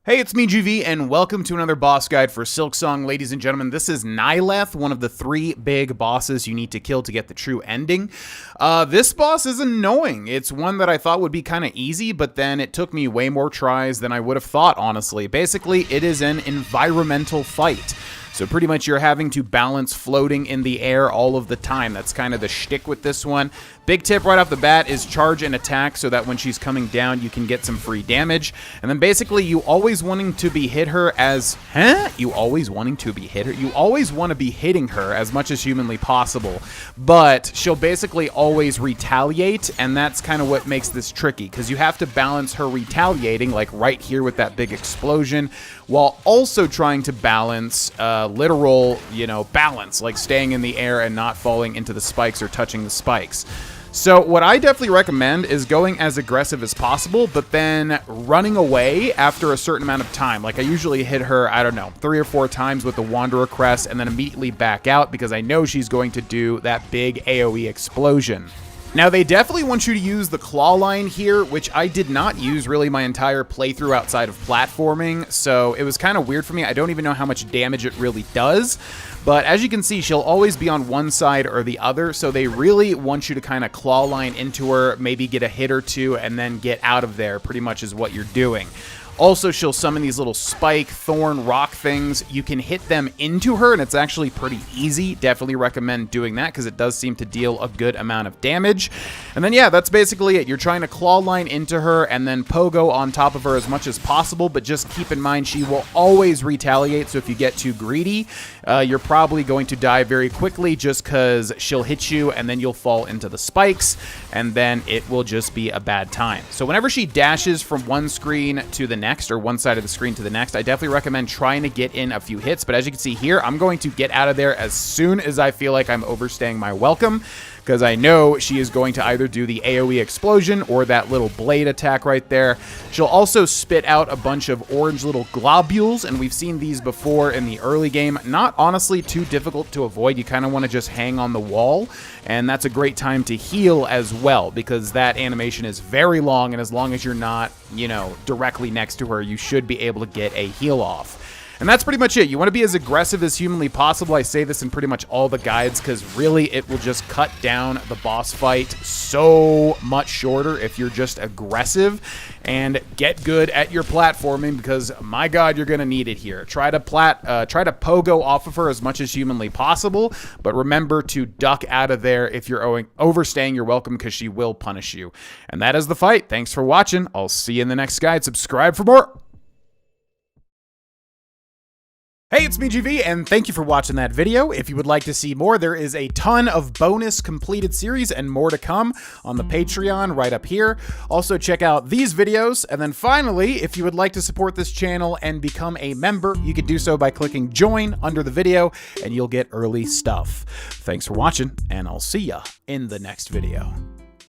Hey, it's me, GV, and welcome to another boss guide for Silksong. Ladies and gentlemen, this is Nyleth, one of the 3 big bosses you need to kill to get the true ending. This boss is annoying. It's one that I thought would be kind of easy, but then it took me way more tries than I would have thought, honestly. Basically, it is an environmental fight. So pretty much you're having to balance floating in the air all of the time. That's kind of the shtick with this one. Big tip right off the bat is charge and attack so that when she's coming down, you can get some free damage. And then basically you always wanting to be hit her as... You always wanting to be hit her? You always want to be hitting her as much as humanly possible. But she'll basically always retaliate, and that's kind of what makes this tricky, because you have to balance her retaliating, like right here with that big explosion, while also trying to balance literal, balance, like staying in the air and not falling into the spikes or touching the spikes. So what I definitely recommend is going as aggressive as possible, but then running away after a certain amount of time. Like I usually hit her, 3 or 4 times with the Wanderer Crest and then immediately back out because I know she's going to do that big AoE explosion. Now, they definitely want you to use the claw line here, which I did not use really my entire playthrough outside of platforming, so it was kind of weird for me. I don't even know how much damage it really does, but as you can see, she'll always be on one side or the other, so they really want you to kind of claw line into her, maybe get a hit or two, and then get out of there, pretty much is what you're doing. Also, she'll summon these little spike, thorn, rock things. You can hit them into her, and it's actually pretty easy. Definitely recommend doing that because it does seem to deal a good amount of damage. And then, yeah, that's basically it. You're trying to claw line into her and then pogo on top of her as much as possible, but just keep in mind she will always retaliate, so if you get too greedy, you're probably going to die very quickly just because she'll hit you and then you'll fall into the spikes, and then it will just be a bad time. So whenever she dashes from one screen to the next, or one side of the screen to the next, I definitely recommend trying to get in a few hits. But as you can see here, I'm going to get out of there as soon as I feel like I'm overstaying my welcome, because I know she is going to either do the AoE explosion or that little blade attack right there. She'll also spit out a bunch of orange little globules, and we've seen these before in the early game. Not honestly too difficult to avoid. You kind of want to just hang on the wall, and that's a great time to heal as well, because that animation is very long, and as long as you're not, directly next to her, you should be able to get a heal off. And that's pretty much it. You want to be as aggressive as humanly possible. I say this in pretty much all the guides because really it will just cut down the boss fight so much shorter if you're just aggressive, and get good at your platforming because, my God, you're going to need it here. Try to pogo off of her as much as humanly possible, but remember to duck out of there if you're overstaying your welcome because she will punish you. And that is the fight. Thanks for watching. I'll see you in the next guide. Subscribe for more. Hey, it's me, GV, and thank you for watching that video. If you would like to see more, there is a ton of bonus completed series and more to come on the Patreon right up here. Also, check out these videos. And then finally, if you would like to support this channel and become a member, you can do so by clicking join under the video, and you'll get early stuff. Thanks for watching, and I'll see ya in the next video.